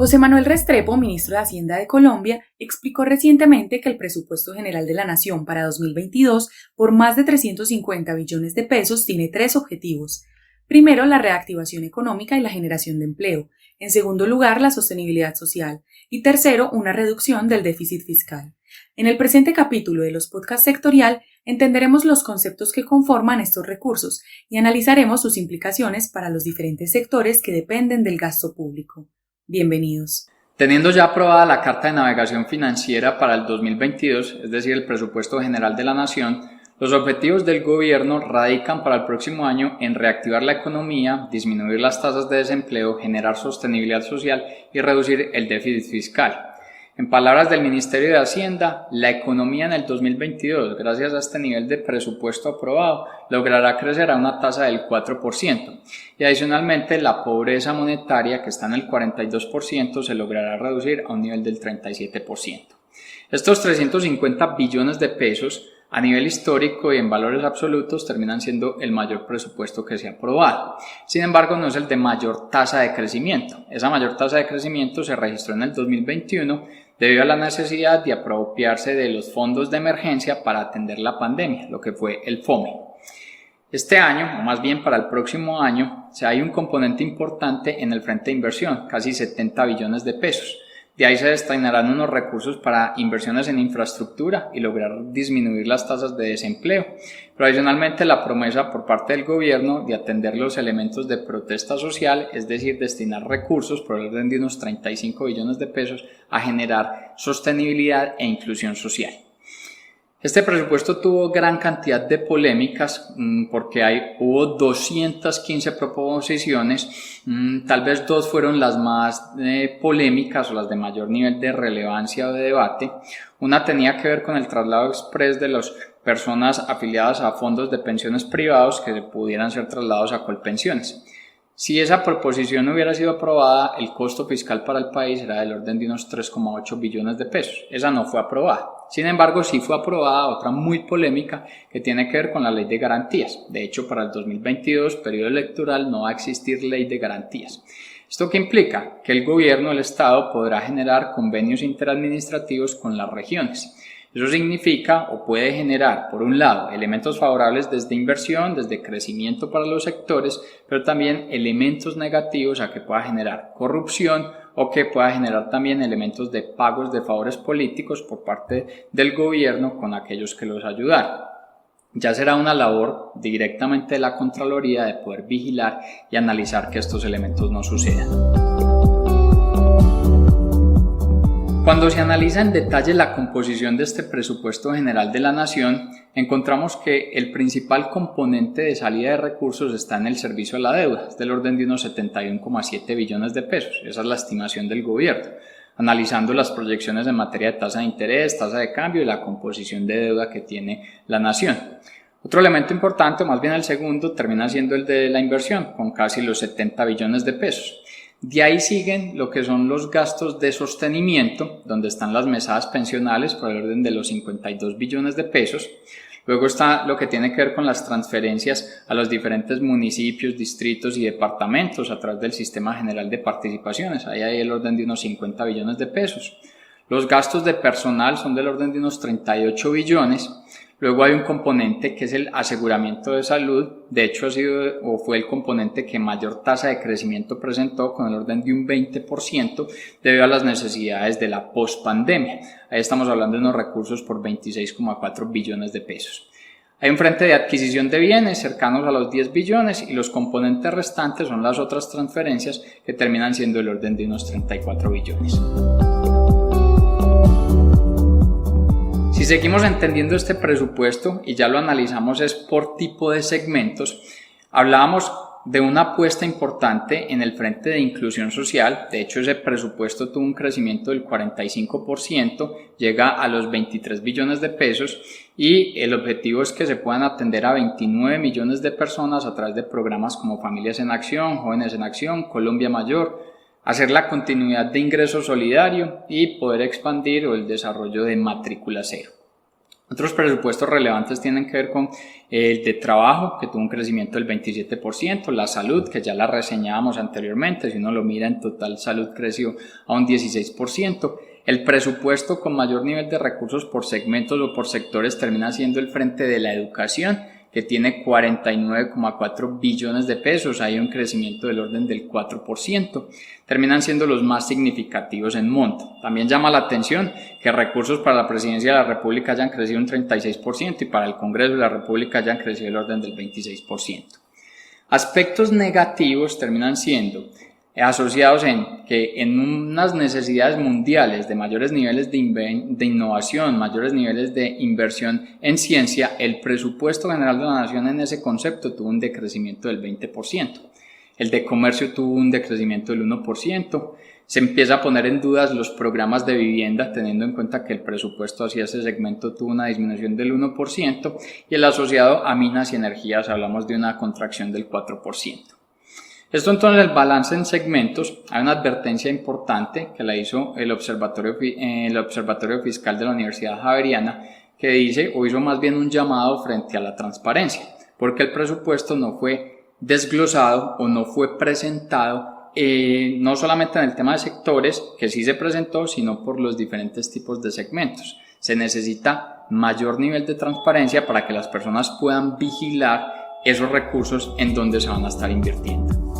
José Manuel Restrepo, ministro de Hacienda de Colombia, explicó recientemente que el presupuesto general de la Nación para 2022, por más de 350 billones de pesos, tiene tres objetivos. Primero, la reactivación económica y la generación de empleo. En segundo lugar, la sostenibilidad social. Y tercero, una reducción del déficit fiscal. En el presente capítulo de los podcasts sectorial, entenderemos los conceptos que conforman estos recursos y analizaremos sus implicaciones para los diferentes sectores que dependen del gasto público. Bienvenidos. Teniendo ya aprobada la Carta de Navegación Financiera para el 2022, es decir, el Presupuesto General de la Nación, los objetivos del gobierno radican para el próximo año en reactivar la economía, disminuir las tasas de desempleo, generar sostenibilidad social y reducir el déficit fiscal. En palabras del Ministerio de Hacienda, la economía en el 2022, gracias a este nivel de presupuesto aprobado, logrará crecer a una tasa del 4% y adicionalmente la pobreza monetaria, que está en el 42%, se logrará reducir a un nivel del 37%. Estos 350 billones de pesos a nivel histórico y en valores absolutos terminan siendo el mayor presupuesto que se ha aprobado. Sin embargo, no es el de mayor tasa de crecimiento. Esa mayor tasa de crecimiento se registró en el 2021 debido a la necesidad de apropiarse de los fondos de emergencia para atender la pandemia, lo que fue el FOME. Este año, o más bien para el próximo año, hay un componente importante en el frente de inversión, casi 70 billones de pesos. De ahí se destinarán unos recursos para inversiones en infraestructura y lograr disminuir las tasas de desempleo. Pero adicionalmente la promesa por parte del gobierno de atender los elementos de protesta social, es decir, destinar recursos por el orden de unos 35 billones de pesos a generar sostenibilidad e inclusión social. Este presupuesto tuvo gran cantidad de polémicas porque hubo 215 proposiciones, tal vez dos fueron las más polémicas o las de mayor nivel de relevancia o de debate. Una tenía que ver con el traslado express de las personas afiliadas a fondos de pensiones privados que pudieran ser trasladados a Colpensiones. Si esa proposición hubiera sido aprobada, el costo fiscal para el país era del orden de unos 3,8 billones de pesos. Esa no fue aprobada. Sin embargo, sí fue aprobada otra muy polémica que tiene que ver con la ley de garantías. De hecho, para el 2022, periodo electoral, no va a existir ley de garantías. ¿Esto qué implica? Que el gobierno, el Estado, podrá generar convenios interadministrativos con las regiones. Eso significa o puede generar, por un lado, elementos favorables desde inversión, desde crecimiento para los sectores, pero también elementos negativos a que pueda generar corrupción o que pueda generar también elementos de pagos de favores políticos por parte del gobierno con aquellos que los ayudaron. Ya será una labor directamente de la Contraloría de poder vigilar y analizar que estos elementos no sucedan. Cuando se analiza en detalle la composición de este presupuesto general de la Nación, encontramos que el principal componente de salida de recursos está en el servicio a la deuda, es del orden de unos 71,7 billones de pesos. Esa es la estimación del gobierno, analizando las proyecciones en materia de tasa de interés, tasa de cambio y la composición de deuda que tiene la Nación. Otro elemento importante, más bien el segundo, termina siendo el de la inversión, con casi los 70 billones de pesos. De ahí siguen lo que son los gastos de sostenimiento, donde están las mesadas pensionales por el orden de los 52 billones de pesos. Luego está lo que tiene que ver con las transferencias a los diferentes municipios, distritos y departamentos a través del Sistema General de Participaciones. Ahí hay el orden de unos 50 billones de pesos. Los gastos de personal son del orden de unos 38 billones. Luego hay un componente que es el aseguramiento de salud. De hecho, fue el componente que mayor tasa de crecimiento presentó, con el orden de un 20%, debido a las necesidades de la pospandemia. Ahí estamos hablando de unos recursos por 26,4 billones de pesos. Hay un frente de adquisición de bienes cercanos a los 10 billones y los componentes restantes son las otras transferencias que terminan siendo el orden de unos 34 billones. Si seguimos entendiendo este presupuesto y ya lo analizamos es por tipo de segmentos, hablábamos de una apuesta importante en el frente de inclusión social. De hecho, ese presupuesto tuvo un crecimiento del 45%, llega a los 23 billones de pesos y el objetivo es que se puedan atender a 29 millones de personas a través de programas como Familias en Acción, Jóvenes en Acción, Colombia Mayor, hacer la continuidad de ingreso solidario y poder expandir el desarrollo de matrícula cero. Otros presupuestos relevantes tienen que ver con el de trabajo, que tuvo un crecimiento del 27%, la salud, que ya la reseñábamos anteriormente, si uno lo mira en total, salud creció a un 16%. El presupuesto con mayor nivel de recursos por segmentos o por sectores termina siendo el frente de la educación, que tiene 49,4 billones de pesos, hay un crecimiento del orden del 4%, terminan siendo los más significativos en monto. También llama la atención que recursos para la Presidencia de la República hayan crecido un 36% y para el Congreso de la República hayan crecido el orden del 26%. Aspectos negativos terminan siendo asociados en que en unas necesidades mundiales de mayores niveles de innovación, mayores niveles de inversión en ciencia, el presupuesto general de la nación en ese concepto tuvo un decrecimiento del 20%. El de comercio tuvo un decrecimiento del 1%. Se empieza a poner en dudas los programas de vivienda, teniendo en cuenta que el presupuesto hacia ese segmento tuvo una disminución del 1%, y el asociado a minas y energías hablamos de una contracción del 4%. Esto entonces, el balance en segmentos. Hay una advertencia importante que la hizo el Observatorio Fiscal de la Universidad Javeriana, que dice, o hizo más bien un llamado frente a la transparencia, porque el presupuesto no fue desglosado o no fue presentado, no solamente en el tema de sectores, que sí se presentó, sino por los diferentes tipos de segmentos. Se necesita mayor nivel de transparencia para que las personas puedan vigilar esos recursos en donde se van a estar invirtiendo.